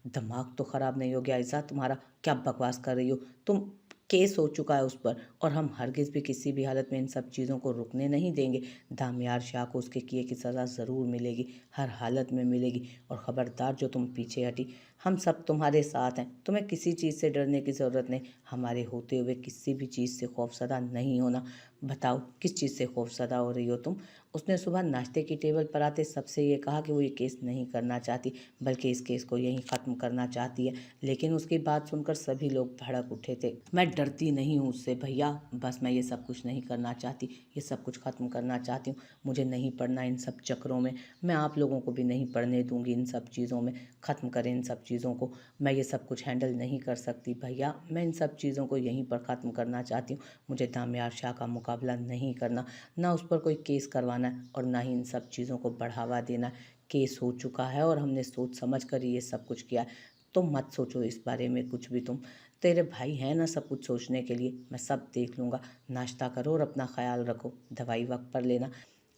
दिमाग तो ख़राब नहीं हो गया ऐसा तुम्हारा? क्या बकवास कर रही हो तुम? केस हो चुका है उस पर, और हम हरगिज़ भी किसी भी हालत में इन सब चीज़ों को रुकने नहीं देंगे। दामियार शाह को उसके किए की सज़ा ज़रूर मिलेगी, हर हालत में मिलेगी। और ख़बरदार जो तुम पीछे हटी, हम सब तुम्हारे साथ हैं, तुम्हें किसी चीज़ से डरने की ज़रूरत नहीं। हमारे होते हुए किसी भी चीज़ से खौफज़दा नहीं होना। बताओ किस चीज़ से खौफज़दा हो रही हो तुम? उसने सुबह नाश्ते की टेबल पर आते सबसे ये कहा कि वो ये केस नहीं करना चाहती, बल्कि इस केस को यहीं ख़त्म करना चाहती है। लेकिन उसकी बात सुनकर सभी लोग भड़क उठे थे। मैं डरती नहीं हूँ उससे भैया, बस मैं ये सब कुछ नहीं करना चाहती, ये सब कुछ ख़त्म करना चाहती हूँ। मुझे नहीं पड़ना इन सब चक्करों में, मैं आप लोगों को भी नहीं पड़ने दूंगी इन सब चीज़ों में। ख़त्म करें इन सब चीज़ों को, मैं ये सब कुछ हैंडल नहीं कर सकती भैया, मैं इन सब चीज़ों को यहीं पर ख़त्म करना चाहती हूँ। मुझे दामियार शाह का मुकाबला नहीं करना, ना उस पर कोई केस करवाना है, और ना ही इन सब चीज़ों को बढ़ावा देना है। केस हो चुका है और हमने सोच समझ कर ही ये सब कुछ किया है। तुम मत सोचो इस बारे में कुछ भी। तुम, तेरे भाई हैं ना सब कुछ सोचने के लिए, मैं सब देख लूँगा। नाश्ता करो और अपना ख्याल रखो, दवाई वक्त पर लेना।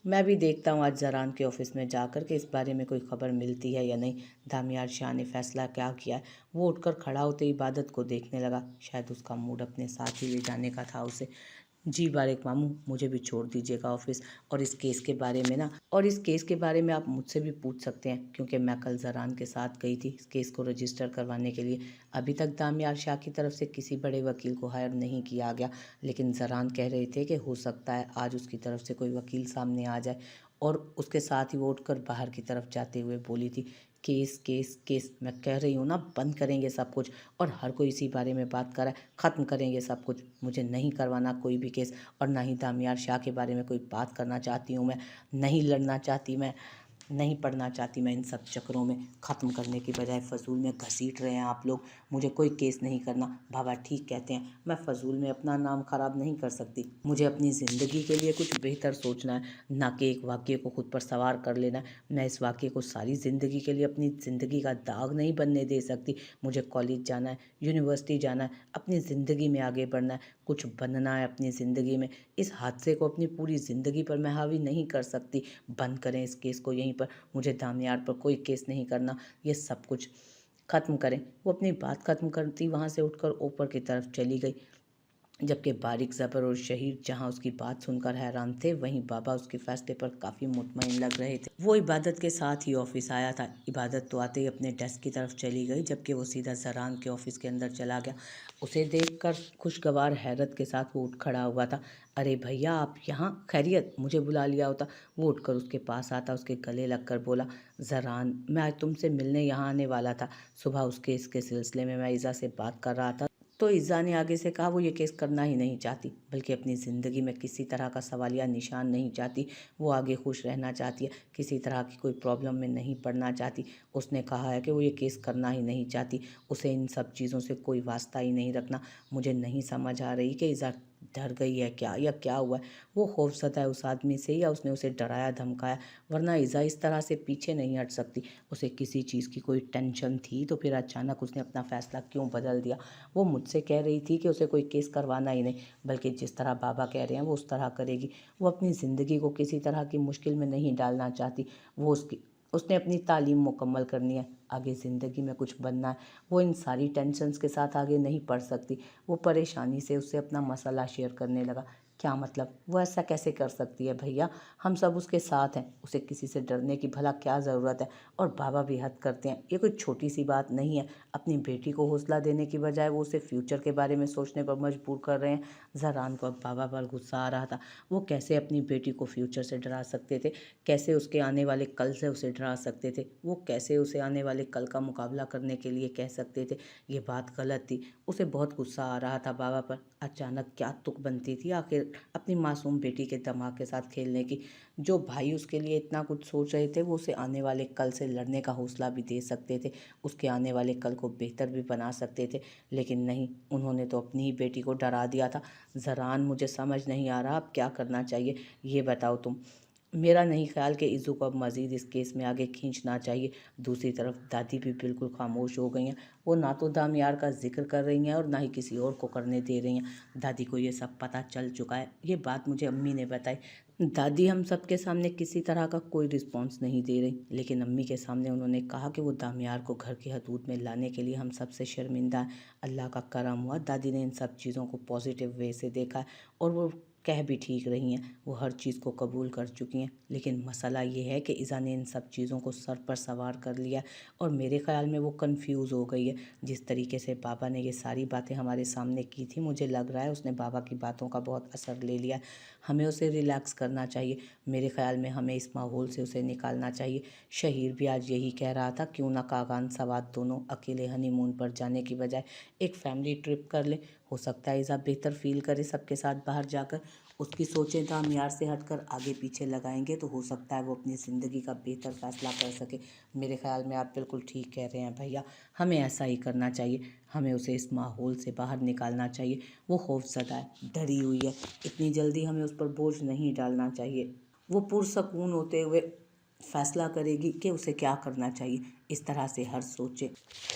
मैं भी देखता हूँ आज जरान के ऑफिस में जाकर के इस बारे में कोई खबर मिलती है या नहीं। दामियार शाह ने फैसला क्या किया है? वो उठकर खड़ा होते ही इबादत को देखने लगा। शायद उसका मूड अपने साथ ही ले जाने का था उसे। जी बारिक मामू, मुझे भी छोड़ दीजिएगा ऑफिस, और इस केस के बारे में ना, और इस केस के बारे में आप मुझसे भी पूछ सकते हैं, क्योंकि मैं कल जरान के साथ गई थी इस केस को रजिस्टर करवाने के लिए। अभी तक दामियार शाह की तरफ से किसी बड़े वकील को हायर नहीं किया गया, लेकिन जरान कह रहे थे कि हो सकता है आज उसकी तरफ से कोई वकील सामने आ जाए। और उसके साथ ही वो उठकर बाहर की तरफ जाते हुए बोली थी, केस केस केस, मैं कह रही हूँ ना बंद करेंगे सब कुछ। और हर कोई इसी बारे में बात कर रहा है, ख़त्म करेंगे सब कुछ। मुझे नहीं करवाना कोई भी केस, और ना ही दामियार शाह के बारे में कोई बात करना चाहती हूँ मैं, नहीं लड़ना चाहती मैं, नहीं पढ़ना चाहती मैं इन सब चक्करों में। ख़त्म करने की बजाय फजूल में घसीट रहे हैं आप लोग। मुझे कोई केस नहीं करना। बाबा ठीक कहते हैं, मैं फजूल में अपना नाम ख़राब नहीं कर सकती। मुझे अपनी ज़िंदगी के लिए कुछ बेहतर सोचना है, ना कि एक वाक़ये को खुद पर सवार कर लेना है। मैं इस वाक़ये को सारी ज़िंदगी के लिए अपनी ज़िंदगी का दाग नहीं बनने दे सकती। मुझे कॉलेज जाना है, यूनिवर्सिटी जाना है, अपनी ज़िंदगी में आगे बढ़ना है, कुछ बनना है अपनी ज़िंदगी में। इस हादसे को अपनी पूरी ज़िंदगी पर मैं हावी नहीं कर सकती। बंद करें इस केस को यहीं पर। मुझे दानियार पर कोई केस नहीं करना, ये सब कुछ ख़त्म करें। वो अपनी बात ख़त्म करती वहाँ से उठकर ऊपर की तरफ चली गई, जबकि बारिक ज़बर और शहीद जहां उसकी बात सुनकर हैरान थे, वहीं बाबा उसके फैसले पर काफ़ी मुतमईन लग रहे थे। वो इबादत के साथ ही ऑफिस आया था। इबादत तो आते ही अपने डेस्क की तरफ चली गई, जबकि वो सीधा जरान के ऑफिस के अंदर चला गया। उसे देखकर खुशगवार हैरत के साथ वो उठ खड़ा हुआ था। अरे भैया आप यहाँ, खैरियत, मुझे बुला लिया होता। वो उठकर उसके पास आता, उसके गले लगकर बोला, जरान मैं आज तुमसे मिलने यहाँ आने वाला था। सुबह उस केस के सिलसिले में मैं ईज़ा से बात कर रहा था, तो इज़ा ने आगे से कहा वो ये केस करना ही नहीं चाहती, बल्कि अपनी ज़िंदगी में किसी तरह का सवालिया निशान नहीं चाहती। वो आगे खुश रहना चाहती है, किसी तरह की कोई प्रॉब्लम में नहीं पड़ना चाहती। उसने कहा है कि वो ये केस करना ही नहीं चाहती, उसे इन सब चीज़ों से कोई वास्ता ही नहीं रखना। मुझे नहीं समझ आ रही कि इज़ा डर गई है क्या, या क्या हुआ है? वो खौफज़दा है उस आदमी से, या उसने उसे डराया धमकाया? वरना इज़ा इस तरह से पीछे नहीं हट सकती। उसे किसी चीज़ की कोई टेंशन थी तो फिर अचानक उसने अपना फ़ैसला क्यों बदल दिया? वो मुझसे कह रही थी कि उसे कोई केस करवाना ही नहीं, बल्कि जिस तरह बाबा कह रहे हैं वो उस तरह करेगी। वो अपनी ज़िंदगी को किसी तरह की मुश्किल में नहीं डालना चाहती। वो उसने अपनी तालीम मुकम्मल करनी है, आगे ज़िंदगी में कुछ बनना है। वो इन सारी टेंशन्स के साथ आगे नहीं बढ़ सकती। वो परेशानी से उससे अपना मसला शेयर करने लगा। क्या मतलब, वो ऐसा कैसे कर सकती है भैया? हम सब उसके साथ हैं, उसे किसी से डरने की भला क्या ज़रूरत है? और बाबा भी हद करते हैं, ये कोई छोटी सी बात नहीं है। अपनी बेटी को हौसला देने की बजाय वो उसे फ्यूचर के बारे में सोचने पर मजबूर कर रहे हैं। जरान को अब बाबा पर गुस्सा आ रहा था। वो कैसे अपनी बेटी को फ्यूचर से डरा सकते थे? कैसे उसके आने वाले कल से उसे डरा सकते थे? वो कैसे उसे आने वाले कल का मुकाबला करने के लिए कह सकते थे? ये बात गलत थी। उसे बहुत गुस्सा आ रहा था बाबा पर। अचानक क्या तुक बनती थी आखिर अपनी मासूम बेटी के दिमाग के साथ खेलने की? जो भाई उसके लिए इतना कुछ सोच रहे थे, वो उसे आने वाले कल से लड़ने का हौसला भी दे सकते थे, उसके आने वाले कल को बेहतर भी बना सकते थे। लेकिन नहीं, उन्होंने तो अपनी ही बेटी को डरा दिया था। जरान मुझे समझ नहीं आ रहा अब क्या करना चाहिए, ये बताओ तुम। मेरा नहीं ख्याल कि इज़ू को अब मज़ीद इस केस में आगे खींचना चाहिए। दूसरी तरफ दादी भी बिल्कुल खामोश हो गई हैं। वो ना तो दामियार का जिक्र कर रही हैं और ना ही किसी और को करने दे रही हैं। दादी को ये सब पता चल चुका है, ये बात मुझे अम्मी ने बताई। दादी हम सबके सामने किसी तरह का कोई रिस्पॉन्स नहीं दे रही, लेकिन अम्मी के सामने उन्होंने कहा कि वो दामियार को घर की हदूद में लाने के लिए हम सबसे शर्मिंदा हैं। अल्लाह का करम हुआ, दादी ने इन सब चीज़ों को पॉजिटिव वे से देखा है और वो कह भी ठीक रही हैं। वो हर चीज़ को कबूल कर चुकी हैं, लेकिन मसला ये है कि इज़ा ने इन सब चीज़ों को सर पर सवार कर लिया और मेरे ख़्याल में वो कंफ्यूज हो गई है। जिस तरीके से बाबा ने ये सारी बातें हमारे सामने की थी, मुझे लग रहा है उसने बाबा की बातों का बहुत असर ले लिया है। हमें उसे रिलैक्स करना चाहिए। मेरे ख़्याल में हमें इस माहौल से उसे निकालना चाहिए। शहीर भी आज यही कह रहा था, क्यों ना कागान सवात दोनों अकेले हनीमून पर जाने की बजाय एक फैमिली ट्रिप कर ले। हो सकता है इज़ा बेहतर फील करे सबके साथ बाहर जाकर। उसकी सोचें दामियार से हटकर आगे पीछे लगाएंगे तो हो सकता है वो अपनी ज़िंदगी का बेहतर फैसला कर सके। मेरे ख़्याल में आप बिल्कुल ठीक कह रहे हैं भैया, हमें ऐसा ही करना चाहिए। हमें उसे इस माहौल से बाहर निकालना चाहिए। वो खौफज़दा है, डरी हुई है, इतनी जल्दी हमें उस पर बोझ नहीं डालना चाहिए। वो पुरसकून होते हुए फैसला करेगी कि उसे क्या करना चाहिए। इस तरह से हर सोचे,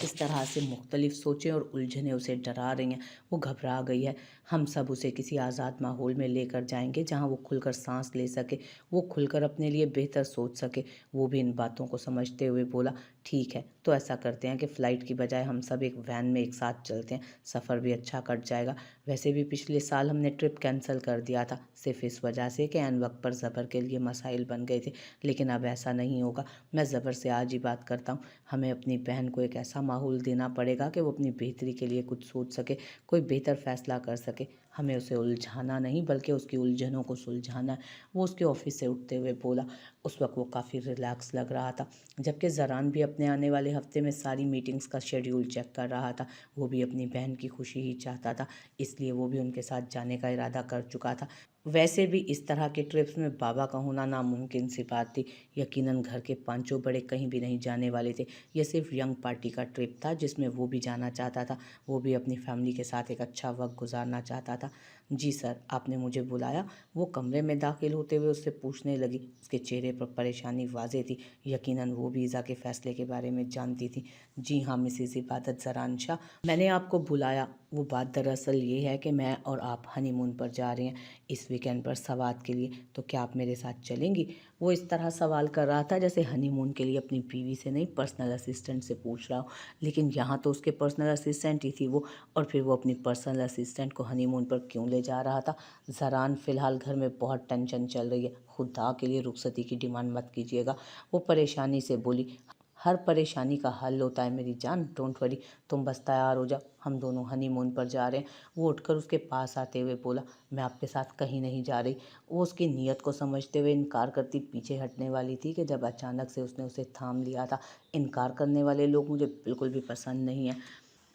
इस तरह से मुख्तलिफ सोचें और उलझनें उसे डरा रही हैं। वो घबरा गई है। हम सब उसे किसी आज़ाद माहौल में लेकर जाएंगे जहाँ वो खुलकर सांस ले सके, वो खुलकर अपने लिए बेहतर सोच सके। वो भी इन बातों को समझते हुए बोला, ठीक है तो ऐसा करते हैं कि फ़्लाइट की बजाय हम सब एक वैन में एक साथ चलते हैं, सफ़र भी अच्छा कट जाएगा। वैसे भी पिछले साल हमने ट्रिप कैंसिल कर दिया था सिर्फ इस वजह से कि ऐन वक्त पर ज़बर के लिए मसाइल बन गए थे, लेकिन अब ऐसा नहीं होगा। मैं ज़बर से आज ही बात करता हूँ। हमें अपनी बहन को एक ऐसा माहौल देना पड़ेगा कि वो अपनी बेहतरी के लिए कुछ सोच सके, कोई बेहतर फैसला कर सके। हमें उसे उलझाना नहीं बल्कि उसकी उलझनों को सुलझाना है। वो उसके ऑफिस से उठते हुए बोला। उस वक्त वो काफ़ी रिलैक्स लग रहा था, जबकि ज़रान भी अपने आने वाले हफ्ते में सारी मीटिंग्स का शेड्यूल चेक कर रहा था। वो भी अपनी बहन की खुशी ही चाहता था, इसलिए वो भी उनके साथ जाने का इरादा कर चुका था। वैसे भी इस तरह के ट्रिप्स में बाबा का होना नामुमकिन सी बात थी। यकीनन घर के पांचों बड़े कहीं भी नहीं जाने वाले थे। ये सिर्फ यंग पार्टी का ट्रिप था जिसमें वो भी जाना चाहता था। वो भी अपनी फैमिली के साथ एक अच्छा वक्त गुजारना चाहता था। जी सर, आपने मुझे बुलाया? वो कमरे में दाखिल होते हुए उससे पूछने लगी। उसके चेहरे पर परेशानी वाज़ेह थी। यकीनन वो भी ईज़ा के फ़ैसले के बारे में जानती थी। जी हाँ मिसेज़ इबादत ज़रान शाह, मैंने आपको बुलाया। वो बात दरअसल ये है कि मैं और आप हनीमून पर जा रहे हैं इस वीकेंड पर सवात के लिए, तो क्या आप मेरे साथ चलेंगी? वो इस तरह सवाल कर रहा था जैसे हनीमून के लिए अपनी बीवी से नहीं, पर्सनल असिस्टेंट से पूछ रहा हो। लेकिन यहाँ तो उसके पर्सनल असिस्टेंट ही थी वो, और फिर वो अपनी पर्सनल असिस्टेंट को हनीमून पर क्यों ले जा रहा था? ज़रान फ़िलहाल घर में बहुत टेंशन चल रही है, खुदा के लिए रुखसती की डिमांड मत कीजिएगा। वो परेशानी से बोली। हर परेशानी का हल होता है मेरी जान, डोंट वरी, तुम बस तैयार हो जाओ, हम दोनों हनीमून पर जा रहे हैं। वो उठकर उसके पास आते हुए बोला, मैं आपके साथ कहीं नहीं जा रही। वो उसकी नीयत को समझते हुए इनकार करती पीछे हटने वाली थी कि जब अचानक से उसने उसे थाम लिया था। इनकार करने वाले लोग मुझे बिल्कुल भी पसंद नहीं हैं।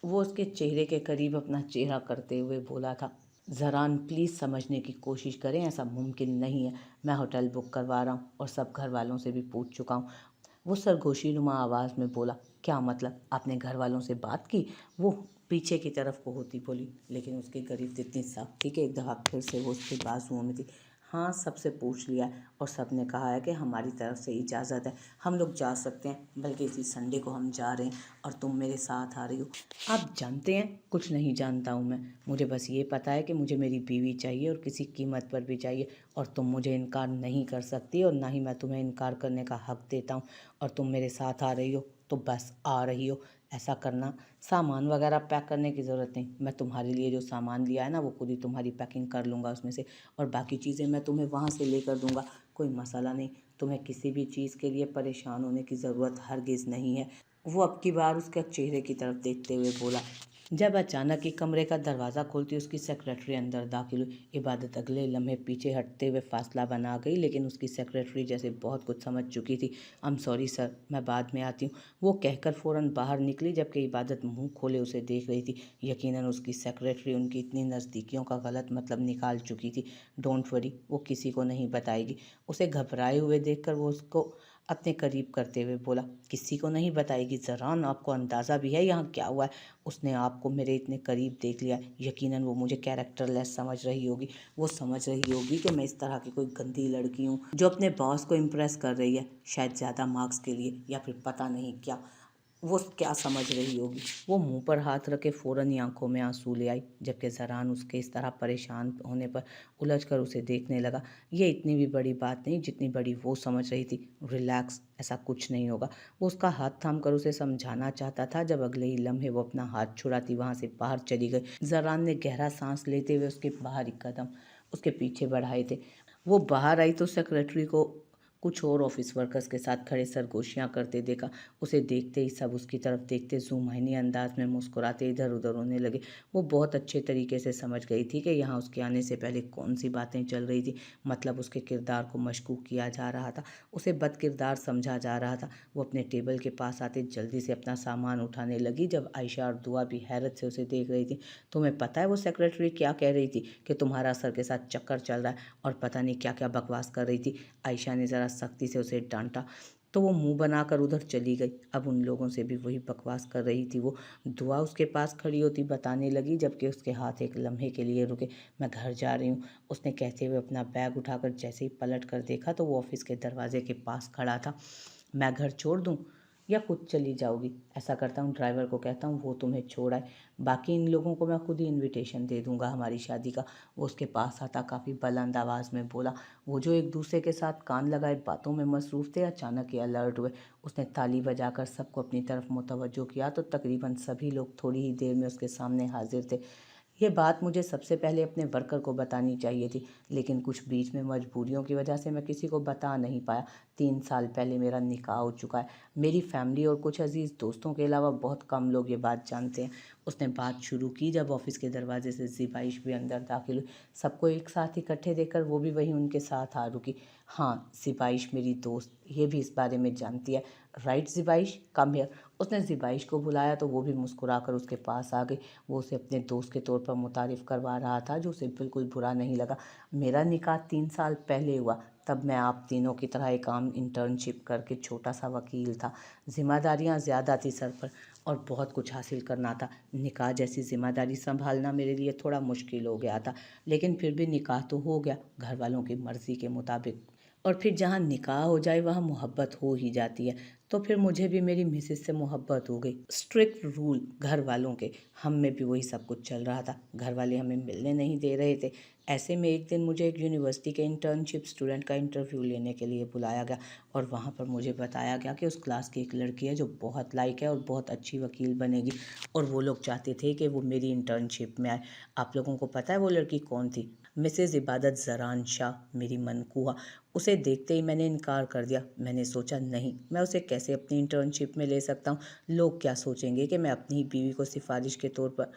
वो उसके चेहरे के करीब अपना चेहरा करते हुए बोला था, ज़रान प्लीज़ समझने की कोशिश करें, ऐसा मुमकिन नहीं है। मैं होटल बुक करवा रहा हूँ और सब घर वालों से भी पूछ चुका हूँ। वो सरगोशीनुमा आवाज़ में बोला, क्या मतलब, आपने घर वालों से बात की? वो पीछे की तरफ को होती बोली, लेकिन उसकी गिरफ्त इतनी सख्त थी कि एक दफ़ा फिर से वो उसके बाजुओं में थी। हाँ, सबसे पूछ लिया है और सब ने कहा है कि हमारी तरफ से इजाज़त है, हम लोग जा सकते हैं, बल्कि इसी संडे को हम जा रहे हैं और तुम मेरे साथ आ रही हो। आप जानते हैं कुछ नहीं जानता हूँ मैं, मुझे बस ये पता है कि मुझे मेरी बीवी चाहिए और किसी कीमत पर भी चाहिए, और तुम मुझे इनकार नहीं कर सकती और ना ही मैं तुम्हें इनकार करने का हक़ देता हूँ। और तुम मेरे साथ आ रही हो तो बस आ रही हो, ऐसा करना। सामान वगैरह पैक करने की ज़रूरत नहीं, मैं तुम्हारे लिए जो सामान लिया है ना वो खुद ही तुम्हारी पैकिंग कर लूँगा उसमें से, और बाकी चीज़ें मैं तुम्हें वहाँ से लेकर दूँगा, कोई मसला नहीं। तुम्हें किसी भी चीज़ के लिए परेशान होने की ज़रूरत हरगिज़ नहीं है। वो अब की बार उसके चेहरे की तरफ देखते हुए बोला। जब अचानक ही कमरे का दरवाज़ा खोलती उसकी सेक्रेटरी अंदर दाखिल हुई। इबादत अगले लम्हे पीछे हटते हुए फासला बना गई, लेकिन उसकी सेक्रेटरी जैसे बहुत कुछ समझ चुकी थी। आई एम सॉरी सर, मैं बाद में आती हूँ, वो कहकर फ़ौरन बाहर निकली, जबकि इबादत मुंह खोले उसे देख रही थी। यकीनन उसकी सेक्रेटरी उनकी इतनी नज़दीकियों का गलत मतलब निकाल चुकी थी। डोंट वरी, वो किसी को नहीं बताएगी। उसे घबराए हुए देखकर वो उसको अपने करीब करते हुए बोला, किसी को नहीं बताएगी? ज़रान, आपको अंदाज़ा भी है यहाँ क्या हुआ है? उसने आपको मेरे इतने करीब देख लिया, यकीनन वो मुझे कैरेक्टरलेस समझ रही होगी। वो समझ रही होगी कि मैं इस तरह की कोई गंदी लड़की हूँ जो अपने बॉस को इम्प्रेस कर रही है, शायद ज़्यादा मार्क्स के लिए या फिर पता नहीं क्या। वो क्या समझ रही होगी। वो मुंह पर हाथ रखे फ़ौरन ही आंखों में आंसू ले आई, जबकि ज़रान उसके इस तरह परेशान होने पर उलझकर उसे देखने लगा। ये इतनी भी बड़ी बात नहीं जितनी बड़ी वो समझ रही थी। रिलैक्स, ऐसा कुछ नहीं होगा। वो उसका हाथ थाम कर उसे समझाना चाहता था जब अगले ही लम्हे वो अपना हाथ छुड़ाती वहाँ से बाहर चली गई। ज़रान ने गहरा सांस लेते हुए उसके बाहरी कदम उसके पीछे बढ़ाए थे। वो बाहर आई तो सेक्रेटरी को कुछ और ऑफिस वर्कर्स के साथ खड़े सरगोशियां करते देखा। उसे देखते ही सब उसकी तरफ देखते जुमाइनी अंदाज में मुस्कुराते इधर उधर होने लगे। वो बहुत अच्छे तरीके से समझ गई थी कि यहाँ उसके आने से पहले कौन सी बातें चल रही थी। मतलब उसके किरदार को मशकूक किया जा रहा था, उसे बद किरदार समझा जा रहा था। वो अपने टेबल के पास आते जल्दी से अपना सामान उठाने लगी जब आयशा और दुआ भी हैरत से उसे देख रही थी। तुम्हें पता है वो सेक्रेटरी क्या कह रही थी? कि तुम्हारा सर के साथ चक्कर चल रहा है और पता नहीं क्या क्या बकवास कर रही थी। आयशा ने ज़रा सख्ती से उसे डांटा तो वो मुंह बनाकर उधर चली गई। अब उन लोगों से भी वही बकवास कर रही थी वो। दुआ उसके पास खड़ी होती बताने लगी जबकि उसके हाथ एक लम्हे के लिए रुके। मैं घर जा रही हूँ, उसने कहते हुए अपना बैग उठाकर जैसे ही पलट कर देखा तो वो ऑफिस के दरवाजे के पास खड़ा था। मैं घर छोड़ दूँ या खुद चली जाओगी? ऐसा करता हूँ, ड्राइवर को कहता हूँ वो तुम्हें छोड़ आए। बाकी इन लोगों को मैं खुद ही इनविटेशन दे दूंगा हमारी शादी का। वो उसके पास आता काफ़ी बुलंद आवाज़ में बोला। वो जो एक दूसरे के साथ कान लगाए बातों में मसरूफ़ थे अचानक ही अलर्ट हुए। उसने ताली बजाकर सबको अपनी तरफ मुतवज्जो किया तो तकरीबन सभी लोग थोड़ी ही देर में उसके सामने हाजिर थे। ये बात मुझे सबसे पहले अपने वर्कर को बतानी चाहिए थी, लेकिन कुछ बीच में मजबूरियों की वजह से मैं किसी को बता नहीं पाया। 3 साल पहले मेरा निकाह हो चुका है। मेरी फैमिली और कुछ अजीज़ दोस्तों के अलावा बहुत कम लोग ये बात जानते हैं। उसने बात शुरू की जब ऑफिस के दरवाजे से ज़िबाइश भी अंदर दाखिल हुई। सबको एक साथ इकट्ठे देखकर वो भी वहीं उनके साथ आ रुकी। हाँ, ज़िबाइश मेरी दोस्त ये भी इस बारे में जानती है। Right Zibaish, come here. उसने ज़िबाइश को बुलाया तो वो भी मुस्कुराकर उसके पास आ गई। वो उसे अपने दोस्त के तौर पर मुतारिफ़ करवा रहा था जो उसे बिल्कुल बुरा नहीं लगा। मेरा निकाह 3 साल पहले हुआ, तब मैं आप तीनों की तरह एक आम इंटर्नशिप करके छोटा सा वकील था। जिम्मेदारियां ज़्यादा थी सर पर और बहुत कुछ हासिल करना था। निकाह जैसी जिम्मेदारी संभालना मेरे लिए थोड़ा मुश्किल हो गया था, लेकिन फिर भी निकाह तो हो गया घर वालों की मर्ज़ी के मुताबिक। और फिर जहाँ निकाह हो जाए वहाँ मोहब्बत हो ही जाती है। तो फिर मुझे भी मेरी मिसेज से मोहब्बत हो गई। स्ट्रिक्ट रूल घर वालों के, हम में भी वही सब कुछ चल रहा था। घर वाले हमें मिलने नहीं दे रहे थे। ऐसे में एक दिन मुझे एक यूनिवर्सिटी के इंटर्नशिप स्टूडेंट का इंटरव्यू लेने के लिए बुलाया गया और वहाँ पर मुझे बताया गया कि उस क्लास की एक लड़की है जो बहुत लायक है और बहुत अच्छी वकील बनेगी और वो लोग चाहते थे कि वो मेरी इंटर्नशिप में आए। आप लोगों को पता है वो लड़की कौन थी? मिसेज़ इबादत ज़रान शाह, मेरी मनकूहा। उसे देखते ही मैंने इनकार कर दिया। मैंने सोचा नहीं, मैं उसे कैसे अपनी इंटर्नशिप में ले सकता हूँ। लोग क्या सोचेंगे कि मैं अपनी ही बीवी को सिफारिश के तौर पर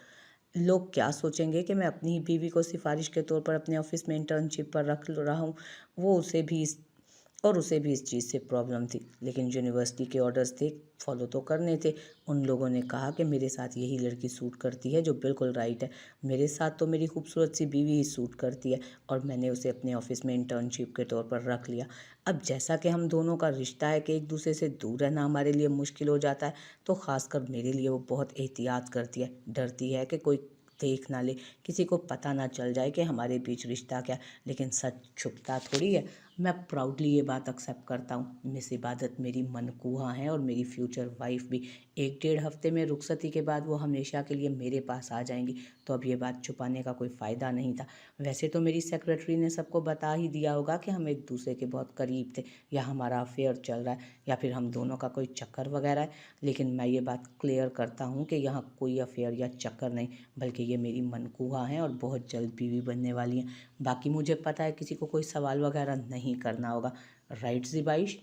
लोग क्या सोचेंगे कि मैं अपनी ही बीवी को सिफारिश के तौर पर अपने ऑफिस में इंटर्नशिप पर रख रहा हूँ। वो उसे भी इस चीज़ से प्रॉब्लम थी, लेकिन यूनिवर्सिटी के ऑर्डर्स थे, फॉलो तो करने थे। उन लोगों ने कहा कि मेरे साथ यही लड़की सूट करती है, जो बिल्कुल राइट है। मेरे साथ तो मेरी खूबसूरत सी बीवी ही सूट करती है और मैंने उसे अपने ऑफिस में इंटर्नशिप के तौर पर रख लिया। अब जैसा कि हम दोनों का रिश्ता है कि एक दूसरे से दूर रहना हमारे लिए मुश्किल हो जाता है, तो ख़ासकर मेरे लिए वो बहुत एहतियात करती है। डरती है कि कोई देख ना ले, किसी को पता ना चल जाए कि हमारे बीच रिश्ता क्या है। लेकिन सच छुपता थोड़ी है। मैं प्राउडली ये बात एक्सेप्ट करता हूँ। मिस इबादत मेरी मनकूहा हैं और मेरी फ्यूचर वाइफ भी। 1 डेढ़ हफ्ते में रुखसती के बाद वो हमेशा के लिए मेरे पास आ जाएंगी, तो अब ये बात छुपाने का कोई फ़ायदा नहीं था। वैसे तो मेरी सेक्रेटरी ने सबको बता ही दिया होगा कि हम एक दूसरे के बहुत करीब थे या हमारा अफेयर चल रहा है या फिर हम दोनों का कोई चक्कर वगैरह है। लेकिन मैं ये बात क्लियर करता हूँ कि यहाँ कोई अफेयर या चक्कर नहीं, बल्कि ये मेरी मनकूहा हैं और बहुत जल्द बीवी बनने वाली हैं। बाकी मुझे पता है किसी को कोई सवाल वगैरह नहीं करना होगा। राइट ज़िबाइश?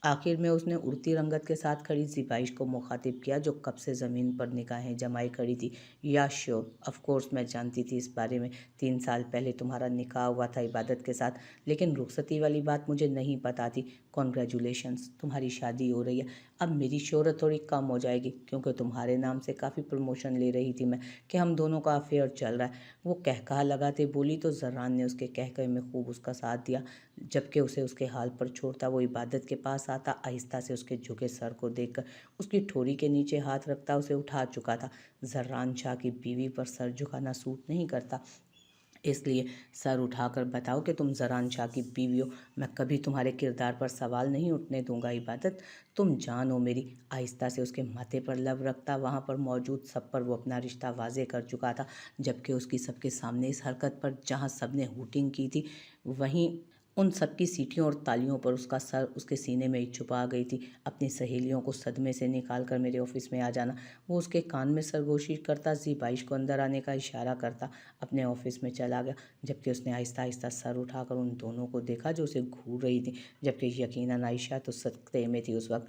आखिर में उसने उड़ती रंगत के साथ खड़ी ज़िबाइश को मुखातिब किया जो कब से ज़मीन पर निगाहें जमाई खड़ी थी। या श्योर, ऑफ कोर्स मैं जानती थी इस बारे में। 3 साल पहले तुम्हारा निकाह हुआ था इबादत के साथ, लेकिन रुखसती वाली बात मुझे नहीं पता थी। कॉन्ग्रेचुलेशंस, तुम्हारी शादी हो रही है। अब मेरी शोहरत थोड़ी कम हो जाएगी क्योंकि तुम्हारे नाम से काफ़ी प्रमोशन ले रही थी मैं कि हम दोनों का अफेयर चल रहा है। वो कहकहा लगाते बोली तो ज़र्रान ने उसके कहकहे में खूब उसका साथ दिया। जबकि उसे उसके हाल पर छोड़ता वो इबादत के पास आता, आहिस्ता से उसके झुके सर को देखकर उसकी ठोड़ी के नीचे हाथ रखता उसे उठा चुका था। ज़र्रान शाह की बीवी पर सर झुकाना सूट नहीं करता, इसलिए सर उठाकर बताओ कि तुम जरान शाह की बीवी हो। मैं कभी तुम्हारे किरदार पर सवाल नहीं उठने दूंगा इबादत। तुम जान हो मेरी। आहिस्ता से उसके माथे पर लब रखता वहाँ पर मौजूद सब पर वो अपना रिश्ता वाजे कर चुका था, जबकि उसकी सबके सामने इस हरकत पर जहाँ सबने हूटिंग की थी, वहीं उन सबकी सीटियों और तालियों पर उसका सर उसके सीने में ही छुपा गई थी। अपनी सहेलियों को सदमे से निकाल कर मेरे ऑफिस में आ जाना। वो उसके कान में सरगोशी करता, ज़ी22 को अंदर आने का इशारा करता अपने ऑफिस में चला गया, जबकि उसने आहिस्ता आहिस्ता सर उठाकर उन दोनों को देखा जो उसे घूर रही थी, जबकि यकीनन आयशा तो सख्ते में थी उस वक्त।